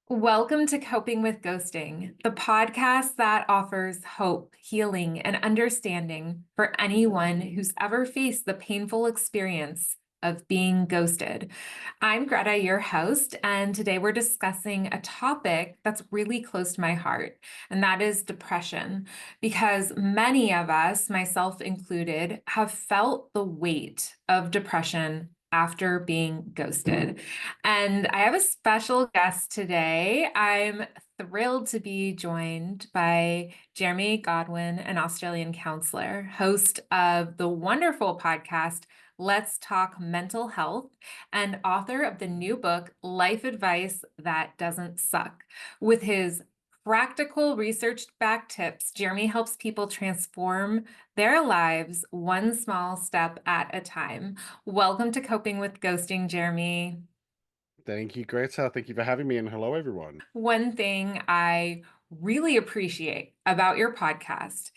Welcome to Coping with Ghosting, the podcast that offers hope, healing, and understanding for anyone who's ever faced the painful experience of being ghosted. I'm Gretta, your host, and today we're discussing a topic that's really close to my heart, and that is depression. Because many of us, myself included, have felt the weight of depression after being ghosted. And I have a special guest today. I'm thrilled to be joined by Jeremy Godwin, an Australian counselor, host of the wonderful podcast, Let's Talk Mental Health, and author of the new book, Life Advice That Doesn't Suck. With his practical research-backed tips, Jeremy helps people transform their lives one small step at a time. Welcome to Coping with Ghosting, Jeremy. Thank you, Greta. Thank you for having me, and hello, everyone. One thing I really appreciate about your podcast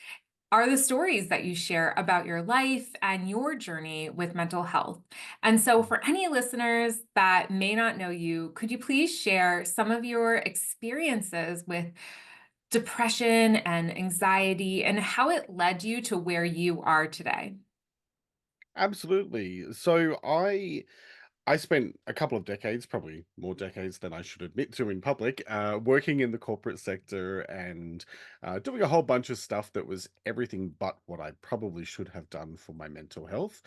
are the stories that you share about your life and your journey with mental health. And so, for any listeners that may not know you, could you please share some of your experiences with depression and anxiety and how it led you to where you are today? Absolutely. So I spent a couple of decades, probably more decades than I should admit to in public, working in the corporate sector and doing a whole bunch of stuff that was everything but what I probably should have done for my mental health,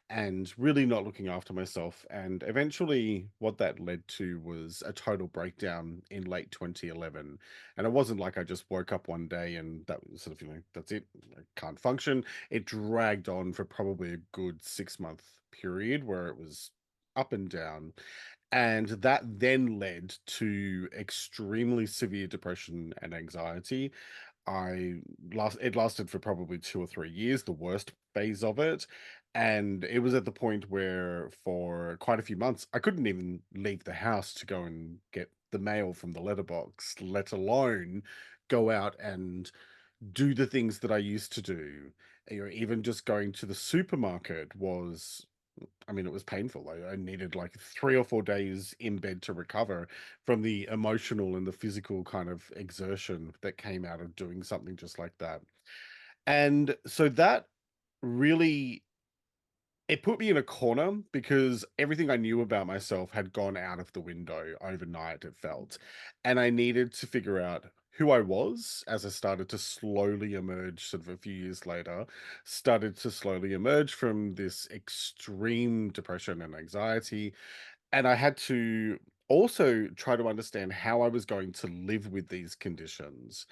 and really not looking after myself. And eventually, what that led to was a total breakdown in late 2011. And it wasn't like I just woke up one day and that was sort of, that's it, I can't function. It dragged on for probably a good 6 month period where it was up and down. And that then led to extremely severe depression and anxiety. It lasted for probably 2 or 3 years, the worst phase of it. And it was at the point where for quite a few months I couldn't even leave the house to go and get the mail from the letterbox, let alone go out and do the things that I used to do. Even just going to the supermarket was, I mean, it was painful. I needed like 3 or 4 days in bed to recover from the emotional and the physical kind of exertion that came out of doing something just like that. And so that really, it put me in a corner because everything I knew about myself had gone out of the window overnight, it felt. And I needed to figure out who I was as I started to slowly emerge, sort of a few years later, started to slowly emerge from this extreme depression and anxiety. And I had to also try to understand how I was going to live with these conditions.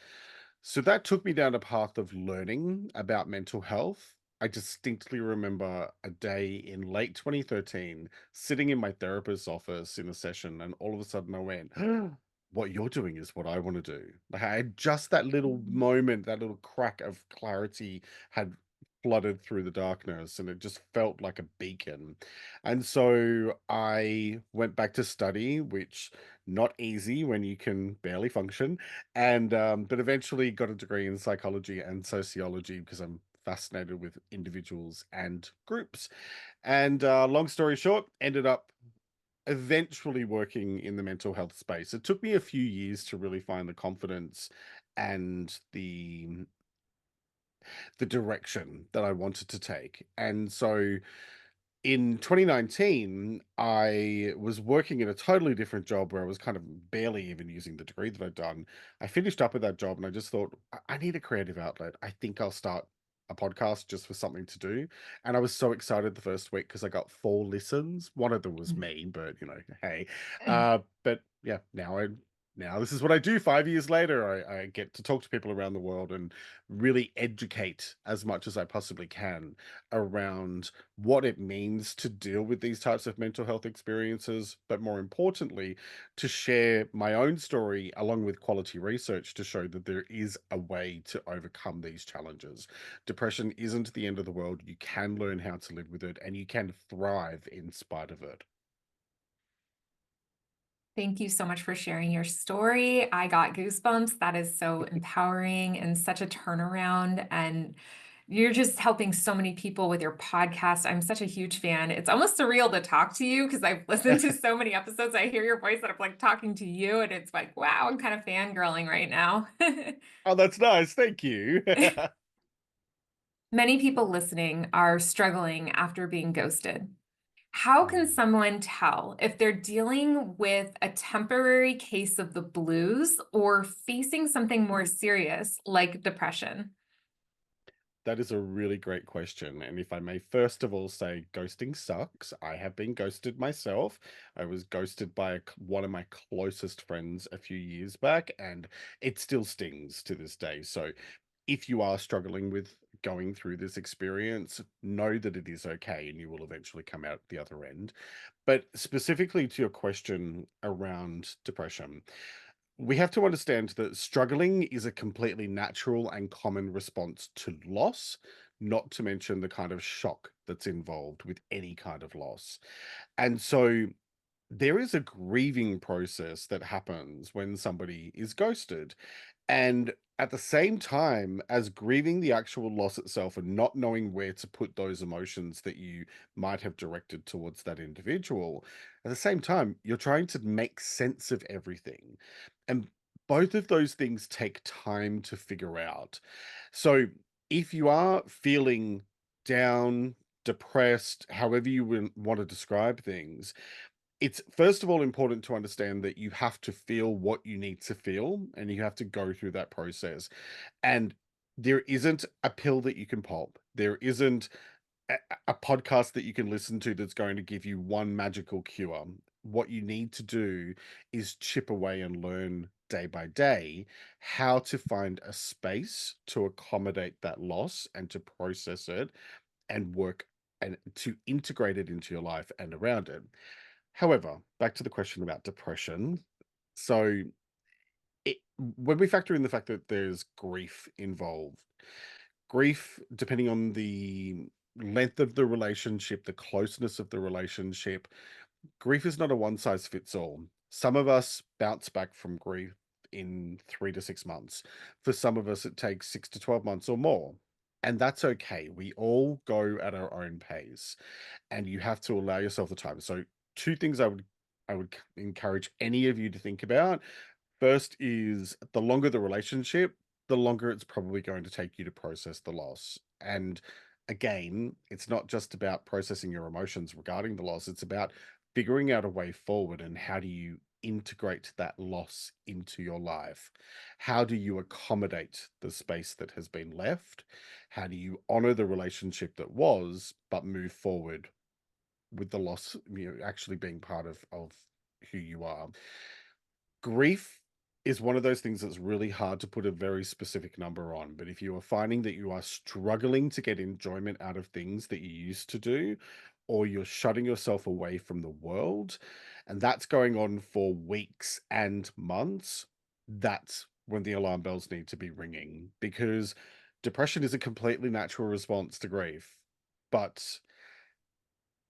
So that took me down a path of learning about mental health. I distinctly remember a day in late 2013 sitting in my therapist's office in a session, and all of a sudden I went, what you're doing is what I want to do. Like I had just that little moment, that little crack of clarity had flooded through the darkness, and it just felt like a beacon. And so I went back to study, which not easy when you can barely function, and but eventually got a degree in psychology and sociology because I'm fascinated with individuals and groups. And long story short, ended up eventually working in the mental health space. It took me a few years to really find the confidence and the direction that I wanted to take. And so in 2019, I was working in a totally different job where I was kind of barely even using the degree that I'd done. I finished up with that job and I just thought, I need a creative outlet. I think I'll start a podcast just for something to do. And I was so excited the first week because I got 4 listens. One of them was me, but hey. But yeah, now this is what I do 5 years later. I get to talk to people around the world and really educate as much as I possibly can around what it means to deal with these types of mental health experiences, but more importantly, to share my own story along with quality research to show that there is a way to overcome these challenges. Depression isn't the end of the world. You can learn how to live with it and you can thrive in spite of it. Thank you so much for sharing your story. I got goosebumps. That is so empowering and such a turnaround. And You're just helping so many people with your podcast. I'm such a huge fan. It's almost surreal to talk to you because I've listened to so many episodes. I hear your voice and I'm like talking to you, and it's like, wow, I'm kind of fangirling right now. Oh, that's nice. Thank you. Many people listening are struggling after being ghosted. How can Mm. someone tell if they're dealing with a temporary case of the blues or facing something more serious like depression? That is a really great question. And if I may first of all say, ghosting sucks. I have been ghosted myself. I was ghosted by one of my closest friends a few years back, and it still stings to this day. So if you are struggling with going through this experience, know that it is okay and you will eventually come out the other end. But specifically to your question around depression, we have to understand that struggling is a completely natural and common response to loss, not to mention the kind of shock that's involved with any kind of loss. And so there is a grieving process that happens when somebody is ghosted. And at the same time as grieving the actual loss itself and not knowing where to put those emotions that you might have directed towards that individual, at the same time, you're trying to make sense of everything. And both of those things take time to figure out. So if you are feeling down, depressed, however you want to describe things, it's first of all important to understand that you have to feel what you need to feel and you have to go through that process. And there isn't a pill that you can pop. There isn't a, a podcast that you can listen to that's going to give you one magical cure. What you need to do is chip away and learn day by day how to find a space to accommodate that loss and to process it and work and to integrate it into your life and around it. However, back to the question about depression. So, when we factor in the fact that there's grief involved, grief, depending on the length of the relationship, the closeness of the relationship, grief is not a one size fits all. Some of us bounce back from grief in 3 to 6 months. For some of us, it takes 6 to 12 months or more. And that's okay. We all go at our own pace and you have to allow yourself the time. So two things I would encourage any of you to think about. First is the longer the relationship, the longer it's probably going to take you to process the loss. And again, it's not just about processing your emotions regarding the loss, it's about figuring out a way forward and how do you integrate that loss into your life? How do you accommodate the space that has been left? How do you honor the relationship that was, but move forward with the loss, actually being part of who you are? Grief is one of those things that's really hard to put a very specific number on. But if you are finding that you are struggling to get enjoyment out of things that you used to do, or you're shutting yourself away from the world, and that's going on for weeks and months, that's when the alarm bells need to be ringing, because depression is a completely natural response to grief. But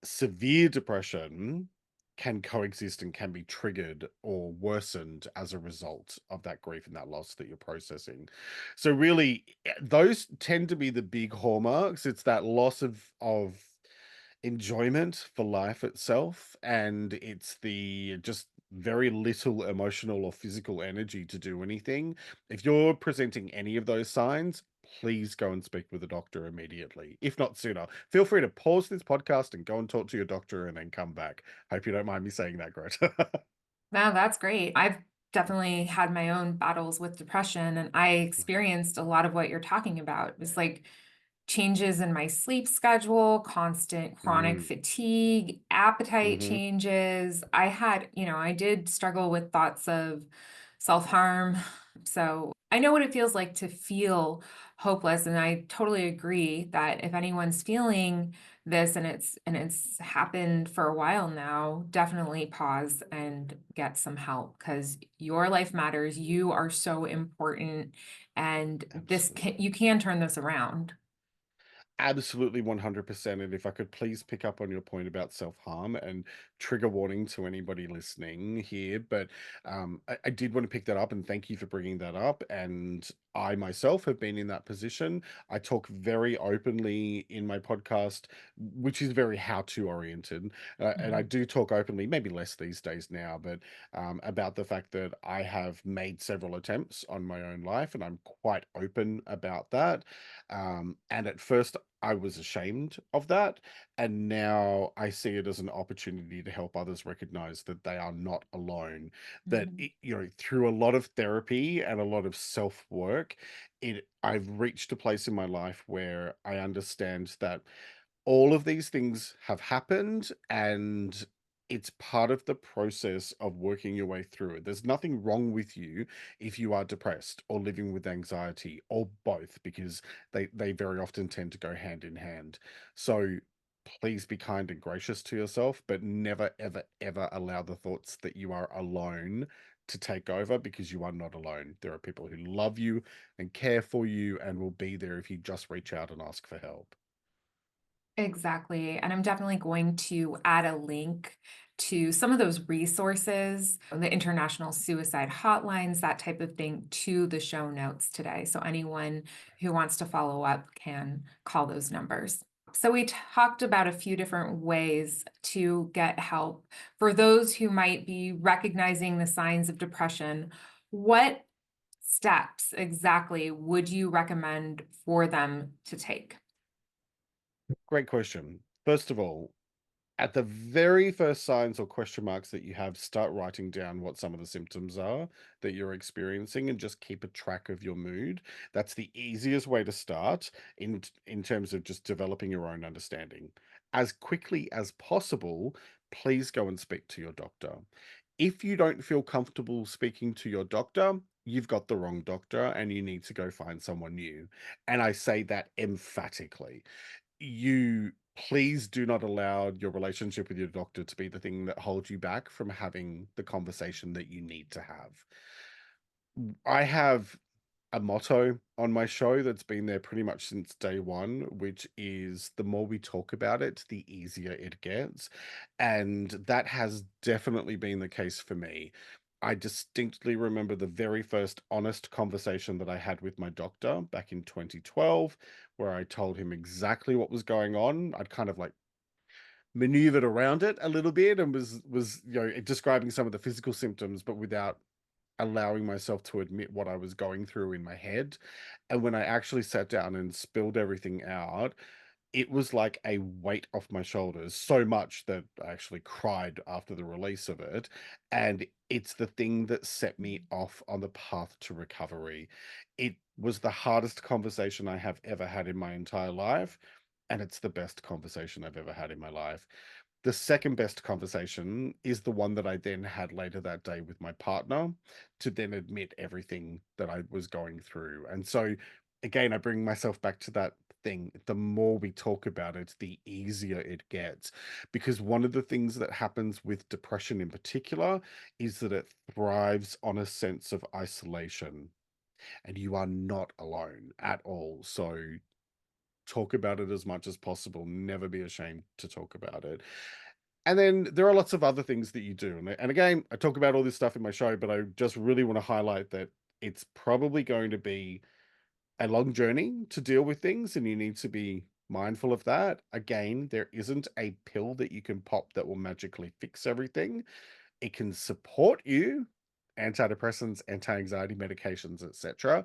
severe depression can coexist and can be triggered or worsened as a result of that grief and that loss that you're processing. So really, those tend to be the big hallmarks. It's that loss of enjoyment for life itself, and it's the just very little emotional or physical energy to do anything. If you're presenting any of those signs, please go and speak with a doctor immediately, if not sooner. Feel free to pause this podcast and go and talk to your doctor and then come back. Hope you don't mind me saying that, Greta. Wow, that's great. I've definitely had my own battles with depression, and I experienced a lot of what you're talking about. It was like changes in my sleep schedule, constant chronic Mm, fatigue, appetite mhm. changes. I had, I did struggle with thoughts of self-harm. So I know what it feels like to feel hopeless. And I totally agree that if anyone's feeling this and it's happened for a while now, definitely pause and get some help because your life matters. You are so important, and Absolutely. you can turn this around. Absolutely 100%. And if I could please pick up on your point about self-harm, and trigger warning to anybody listening here, but I did want to pick that up and thank you for bringing that up. And I myself have been in that position. I talk very openly in my podcast, which is very how to oriented. And I Mhm. do talk openly, maybe less these days now, but about the fact that I have made several attempts on my own life, and I'm quite open about that. And at first, I was ashamed of that. And now I see it as an opportunity to help others recognize that they are not alone, that Mhm. through a lot of therapy and a lot of self work, it I've reached a place in my life where I understand that all of these things have happened, and it's part of the process of working your way through it. There's nothing wrong with you if you are depressed or living with anxiety or both, because they very often tend to go hand in hand. So please be kind and gracious to yourself, but never, ever, ever allow the thoughts that you are alone to take over, because you are not alone. There are people who love you and care for you and will be there if you just reach out and ask for help. Exactly. And I'm definitely going to add a link to some of those resources, the international suicide hotlines, that type of thing, to the show notes today. So anyone who wants to follow up can call those numbers. So we talked about a few different ways to get help. For those who might be recognizing the signs of depression, what steps exactly would you recommend for them to take? Great question. First of all, at the very first signs or question marks that you have, start writing down what some of the symptoms are that you're experiencing, and just keep a track of your mood. That's the easiest way to start in terms of just developing your own understanding. As quickly as possible, please go and speak to your doctor. If you don't feel comfortable speaking to your doctor, you've got the wrong doctor and you need to go find someone new. And I say that emphatically. You please do not allow your relationship with your doctor to be the thing that holds you back from having the conversation that you need to have. I have a motto on my show that's been there pretty much since day one, which is the more we talk about it, the easier it gets. And that has definitely been the case for me. I distinctly remember the very first honest conversation that I had with my doctor back in 2012, where I told him exactly what was going on. I'd kind of like maneuvered around it a little bit and was describing some of the physical symptoms, but without allowing myself to admit what I was going through in my head. And when I actually sat down and spilled everything out, it was like a weight off my shoulders, so much that I actually cried after the release of it. And it's the thing that set me off on the path to recovery. It was the hardest conversation I have ever had in my entire life. And it's the best conversation I've ever had in my life. The second best conversation is the one that I then had later that day with my partner, to then admit everything that I was going through. And so, again, I bring myself back to that thing. The more we talk about it, the easier it gets. Because one of the things that happens with depression in particular is that it thrives on a sense of isolation, and you are not alone at all. So, talk about it as much as possible. Never be ashamed to talk about it. And then there are lots of other things that you do. And again, I talk about all this stuff in my show, but I just really want to highlight that it's probably going to be a long journey to deal with things, and you need to be mindful of that. Again, there isn't a pill that you can pop that will magically fix everything. It can support you, antidepressants, anti-anxiety medications, etc.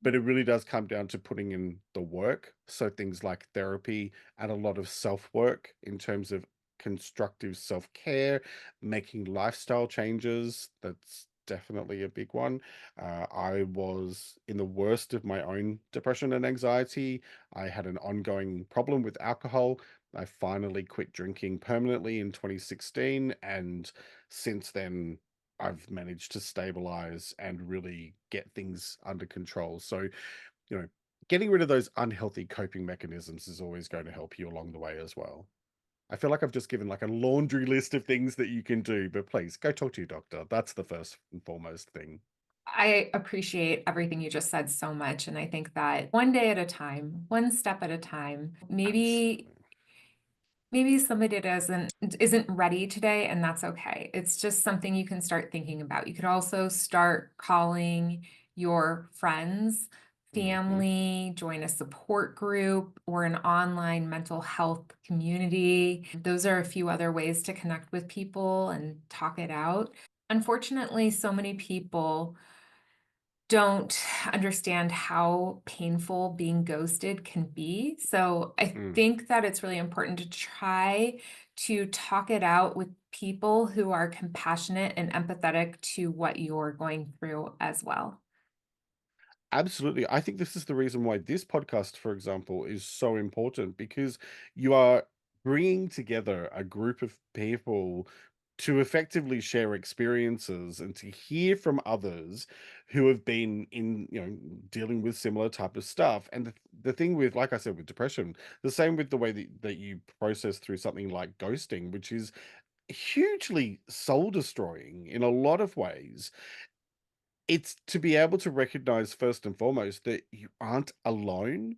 But it really does come down to putting in the work. So things like therapy and a lot of self-work in terms of constructive self-care, making lifestyle changes. That's definitely a big one. I was in the worst of my own depression and anxiety. I had an ongoing problem with alcohol. I finally quit drinking permanently in 2016, and since then I've managed to stabilize and really get things under control. So, you know, getting rid of those unhealthy coping mechanisms is always going to help you along the way as well. I feel like I've just given like a laundry list of things that you can do, but please go talk to your doctor. That's the first and foremost thing. I appreciate everything you just said so much. And I think that one day at a time, one step at a time, maybe Absolutely. somebody doesn't isn't ready today, and that's okay. It's just something you can start thinking about. You could also start calling your friends, Hmm. family, join a support group, or an online mental health community. Those are a few other ways to connect with people and talk it out. Unfortunately, so many people don't understand how painful being ghosted can be. So I think that it's really important to try to talk it out with people who are compassionate and empathetic to what you're going through as well. Absolutely. I think this is the reason why this podcast, for example, is so important because you are bringing together a group of people to effectively share experiences and to hear from others who have been in, dealing with similar type of stuff. And the thing with, like I said, with depression, the same with the way that you process through something like ghosting, which is hugely soul destroying in a lot of ways. It's to be able to recognize first and foremost that you aren't alone,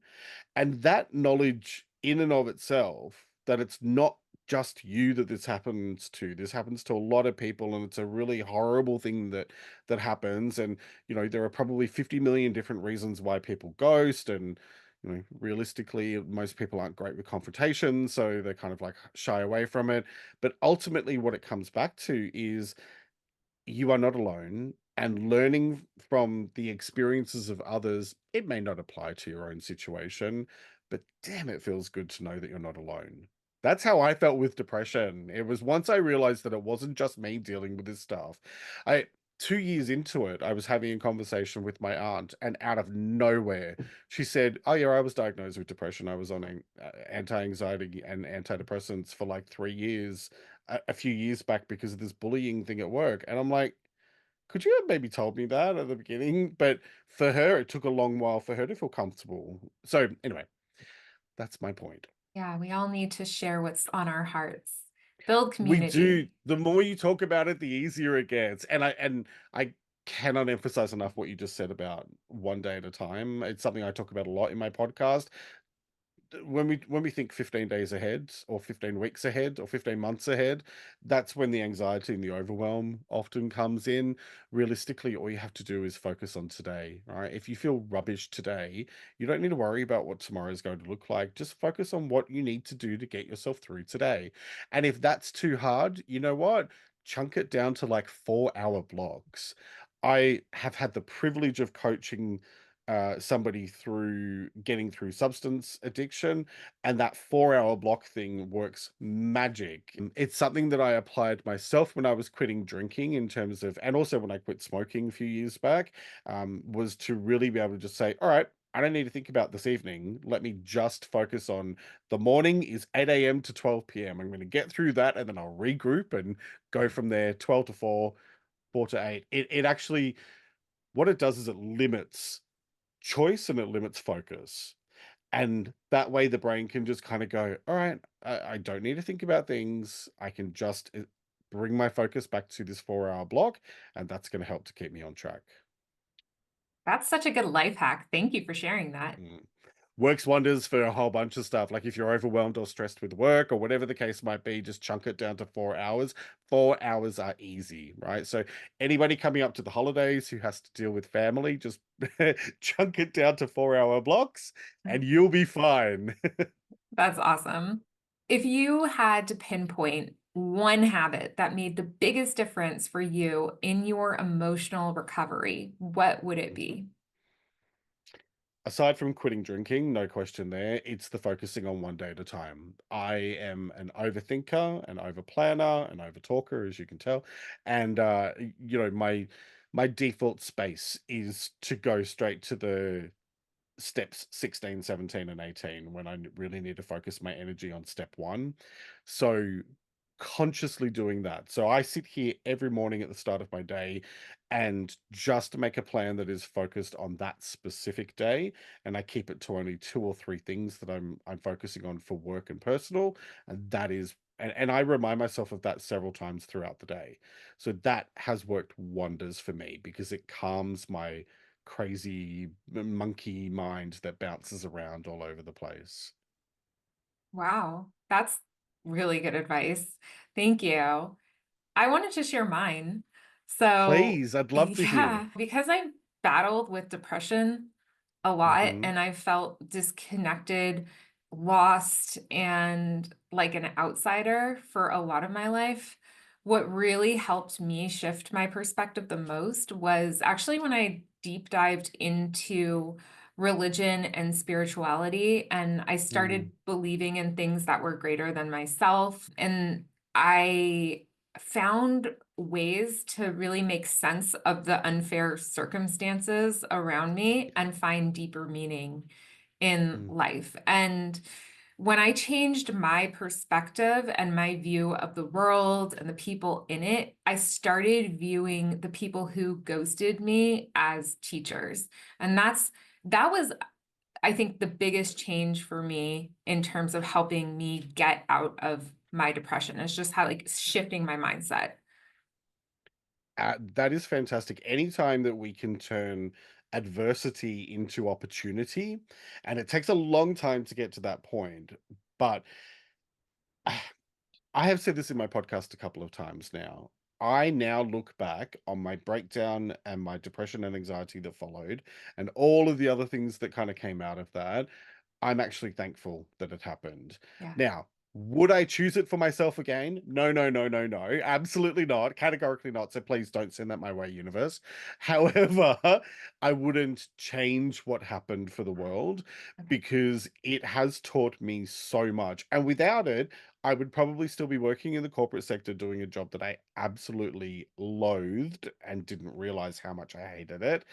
and that knowledge in and of itself, that it's not just you that this happens to. This happens to a lot of people, and it's a really horrible thing that happens. And there are probably 50 million different reasons why people ghost, and realistically, most people aren't great with confrontation, so they kind of like shy away from it. But ultimately, what it comes back to is you are not alone, and learning from the experiences of others. It may not apply to your own situation, but damn, it feels good to know that you're not alone. That's how I felt with depression. It was once I realized that it wasn't just me dealing with this stuff. I 2 years into it, I was having a conversation with my aunt, and out of nowhere, she said, "Oh yeah, I was diagnosed with depression. I was on anti-anxiety and antidepressants for like 3 years a few years back because of this bullying thing at work." And I'm like, could you have maybe told me that at the beginning? But for her, it took a long while for her to feel comfortable. So anyway, that's my point. Yeah, we all need to share what's on our hearts, build We community. do. The more you talk about it, the easier it gets. And I cannot emphasize enough what you just said about one day at a time. It's something I talk about a lot in my podcast. When we think 15 days ahead, or 15 weeks ahead, or 15 months ahead, that's when the anxiety and the overwhelm often comes in. Realistically, all you have to do is focus on today, right? If you feel rubbish today, you don't need to worry about what tomorrow is going to look like. Just focus on what you need to do to get yourself through today. And if that's too hard, you know what? Chunk it down to like 4-hour blocks. I have had the privilege of coaching somebody through getting through substance addiction, and that 4-hour block thing works magic. It's something that I applied myself when I was quitting drinking, in terms of, and also when I quit smoking a few years back, was to really be able to just say, all right, I don't need to think about this evening. Let me just focus on the morning is 8 a.m. to 12 p.m. I'm going to get through that, and then I'll regroup and go from there. 12 to 4, 4 to 8. It actually, what it does is it limits choice and it limits focus. And that way the brain can just kind of go, all right, I don't need to think about things. I can just bring my focus back to this 4-hour block, and that's going to help to keep me on track. That's such a good life hack. Thank you for sharing that. Mm. Works wonders for a whole bunch of stuff. Like if you're overwhelmed or stressed with work or whatever the case might be, just chunk it down to 4 hours. 4 hours are easy, right? So anybody coming up to the holidays who has to deal with family, just chunk it down to 4-hour blocks and you'll be fine. That's awesome. If you had to pinpoint one habit that made the biggest difference for you in your emotional recovery, what would it Mhm. be? Aside from quitting drinking, no question there, it's the focusing on one day at a time. I am an overthinker, an overplanner, an overtalker, as you can tell. And my default space is to go straight to the steps 16, 17, and 18 when I really need to focus my energy on step one. So consciously doing that. So I sit here every morning at the start of my day and just make a plan that is focused on that specific day. And I keep it to only two or three things that I'm focusing on for work and personal. And that is, and I remind myself of that several times throughout the day. So that has worked wonders for me because it calms my crazy monkey mind that bounces around all over the place. Wow, that's really good advice. Thank you. I wanted to share mine. So, Please, I'd love to hear. yeah, because I've battled with depression a lot, Mhm. and I felt disconnected, lost, and like an outsider for a lot of my life. What really helped me shift my perspective the most was actually when I deep dived into religion and spirituality, and I Mm. started believing in things that were greater than myself. And I found ways to really make sense of the unfair circumstances around me and find deeper meaning in Mm. life. And when I changed my perspective and my view of the world and the people in it, I started viewing the people who ghosted me as teachers. And that was, I think, the biggest change for me in terms of helping me get out of my depression. It's just how like shifting my mindset. That is fantastic. Anytime that we can turn adversity into opportunity, and it takes a long time to get to that point, but I have said this in my podcast a couple of times now. I now look back on my breakdown and my depression and anxiety that followed, and all of the other things that kind of came out of that. I'm actually thankful that it happened. Yeah. Now, would I choose it for myself again? No, no, no, no, no. Absolutely not. Categorically not. So please don't send that my way, universe. However, I wouldn't change what happened for the world Okay. because it has taught me so much. And without it, I would probably still be working in the corporate sector doing a job that I absolutely loathed and didn't realize how much I hated it,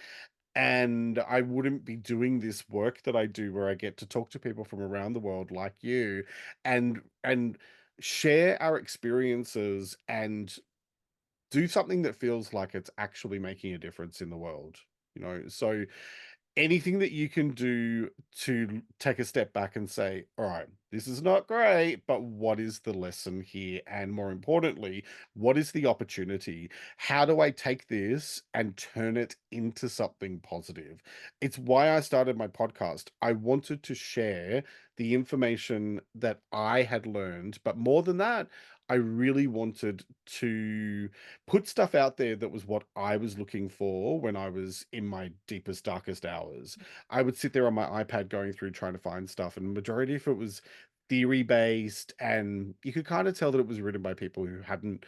and I wouldn't be doing this work that I do where I get to talk to people from around the world like you and share our experiences and do something that feels like it's actually making a difference in the world. So anything that you can do to take a step back and say, all right, this is not great, but what is the lesson here? And more importantly, what is the opportunity? How do I take this and turn it into something positive? It's why I started my podcast. I wanted to share the information that I had learned, but more than that, I really wanted to put stuff out there that was what I was looking for when I was in my deepest, darkest hours. I would sit there on my iPad going through trying to find stuff, and majority of it was theory based, and you could kind of tell that it was written by people who hadn't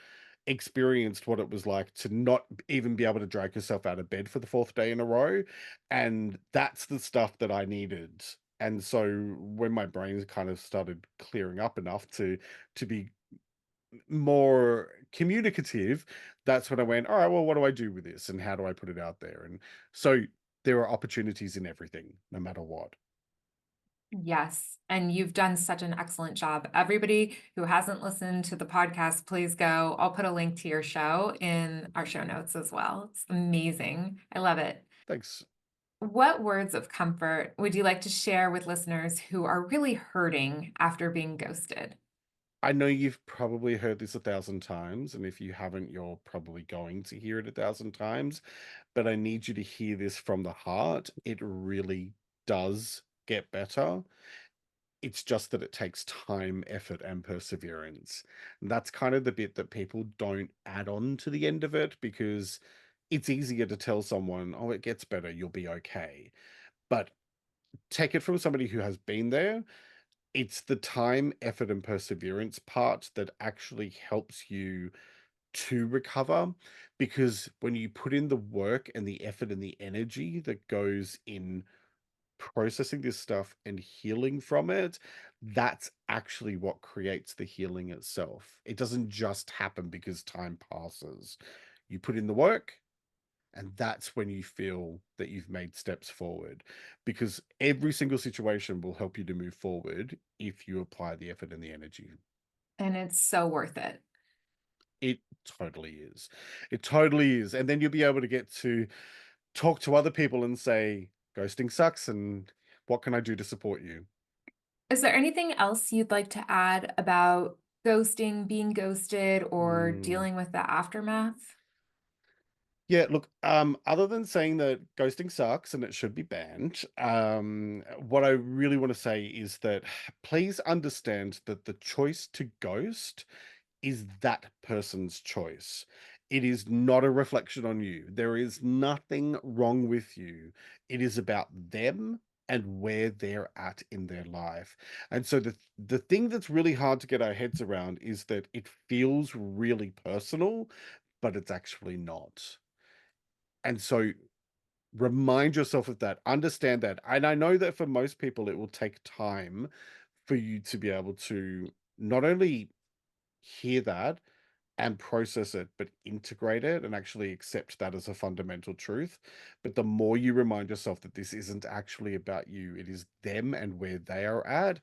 experienced what it was like to not even be able to drag yourself out of bed for the fourth day in a row. And that's the stuff that I needed. And so when my brain kind of started clearing up enough to be more communicative, that's when I went, all right, well, what do I do with this and how do I put it out there? And so there are opportunities in everything, no matter what. Yes, and you've done such an excellent job. Everybody who hasn't listened to the podcast, please go. I'll put a link to your show in our show notes as well. It's amazing. I love it. Thanks. What words of comfort would you like to share with listeners who are really hurting after being ghosted? I know you've probably heard this 1,000 times, and if you haven't, you're probably going to hear it 1,000 times. But I need you to hear this from the heart. It really does get better. It's just that it takes time, effort, and perseverance. And that's kind of the bit that people don't add on to the end of it because it's easier to tell someone, oh, it gets better, you'll be okay. But take it from somebody who has been there. It's the time, effort, and perseverance part that actually helps you to recover, because when you put in the work and the effort and the energy that goes in processing this stuff and healing from it, that's actually what creates the healing itself. It doesn't just happen because time passes. You put in the work, and that's when you feel that you've made steps forward, because every single situation will help you to move forward if you apply the effort and the energy. And it's so worth it. It totally is. It totally is. And then you'll be able to get to talk to other people and say, ghosting sucks, and what can I do to support you? Is there anything else you'd like to add about ghosting, being ghosted, or Mm. dealing with the aftermath? Yeah, look, other than saying that ghosting sucks and it should be banned, what I really want to say is that please understand that the choice to ghost is that person's choice. It is not a reflection on you. There is nothing wrong with you. It is about them and where they're at in their life. And so the thing that's really hard to get our heads around is that it feels really personal, but it's actually not. And so remind yourself of that, understand that. And I know that for most people it will take time for you to be able to not only hear that and process it, but integrate it and actually accept that as a fundamental truth. But the more you remind yourself that this isn't actually about you, it is them and where they are at,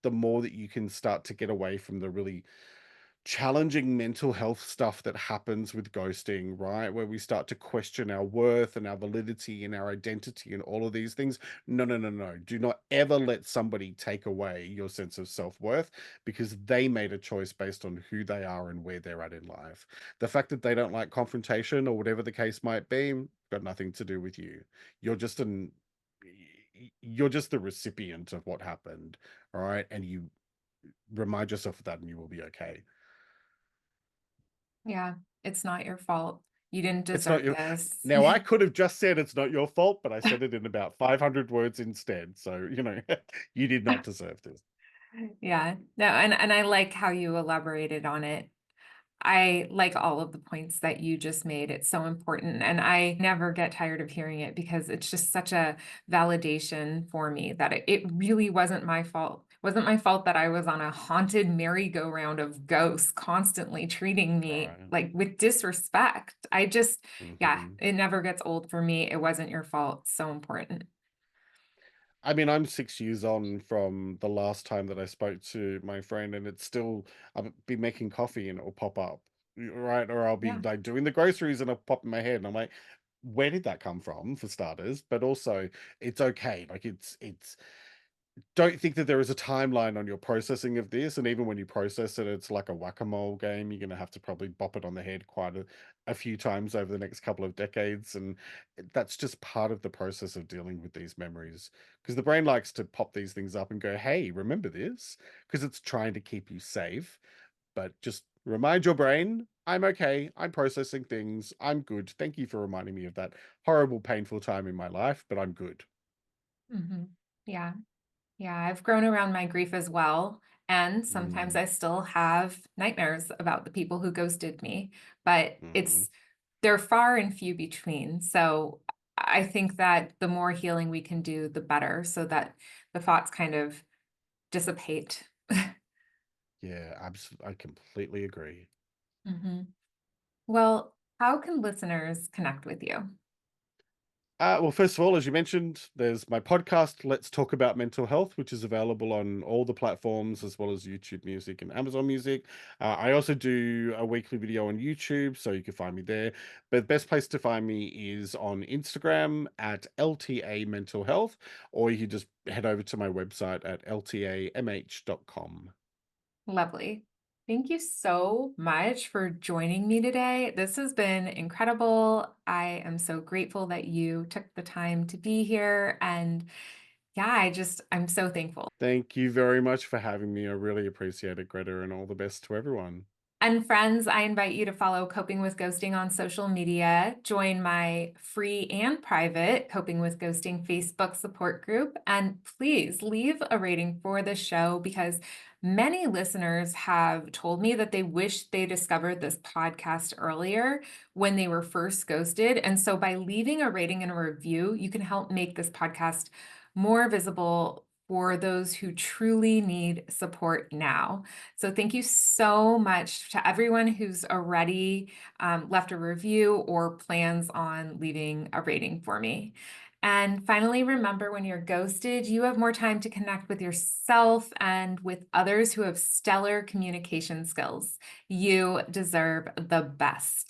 the more that you can start to get away from the really challenging mental health stuff that happens with ghosting, right? Where we start to question our worth and our validity and our identity and all of these things. No, no, no, no. Do not ever let somebody take away your sense of self-worth because they made a choice based on who they are and where they're at in life. The fact that they don't like confrontation or whatever the case might be, got nothing to do with you. You're just an you're just the recipient of what happened, all right? And you remind yourself of that and you will be okay. Yeah, it's not your fault. You didn't It's not deserve your this. Now, I could have just said it's not your fault, but I said it in about 500 words instead. So, you did not deserve this. Yeah. No, and I like how you elaborated on it. I like all of the points that you just made. It's so important. And I never get tired of hearing it because it's just such a validation for me that it really wasn't my fault. It wasn't my fault that I was on a haunted merry-go-round of ghosts constantly treating me Right. like with disrespect. Yeah, Mhm. it never gets old for me. It wasn't your fault. So important. I mean, I'm 6 years on from the last time that I spoke to my friend, and it's still I'll be making coffee and it'll pop up, right? Or I'll be, Yeah. like, doing the groceries and it'll pop in my head, and I'm like, "Where did that come from?" for starters, but also it's okay. Like, it's don't think that there is a timeline on your processing of this, and even when you process it, it's like a whack-a-mole game. You're gonna have to probably bop it on the head quite a few times over the next couple of decades, and that's just part of the process of dealing with these memories. Because the brain likes to pop these things up and go, "Hey, remember this?" Because it's trying to keep you safe. But just remind your brain, "I'm okay. I'm processing things. I'm good. Thank you for reminding me of that horrible, painful time in my life, but I'm good." Hmm. Yeah. Yeah, I've grown around my grief as well. And sometimes Mm, I still have nightmares about the people who ghosted me, but mhm. they're far and few between. So I think that the more healing we can do, the better, so that the thoughts kind of dissipate. Yeah, absolutely. I completely agree. Mhm. Well, how can listeners connect with you? Well, first of all, as you mentioned, there's my podcast, Let's Talk About Mental Health, which is available on all the platforms as well as YouTube Music and Amazon Music. I also do a weekly video on YouTube, so you can find me there. But the best place to find me is on Instagram at LTA Mental Health, or you can just head over to my website at ltamh.com. Lovely. Thank you so much for joining me today. This has been incredible. I am so grateful that you took the time to be here. And yeah, I'm so thankful. Thank you very much for having me. I really appreciate it, Greta, and all the best to everyone. And friends, I invite you to follow Coping with Ghosting on social media, join my free and private Coping with Ghosting Facebook support group, and please leave a rating for the show because many listeners have told me that they wish they discovered this podcast earlier when they were first ghosted. And so by leaving a rating and a review, you can help make this podcast more visible for those who truly need support now. So thank you so much to everyone who's already left a review or plans on leaving a rating for me. And finally, remember when you're ghosted, you have more time to connect with yourself and with others who have stellar communication skills. You deserve the best.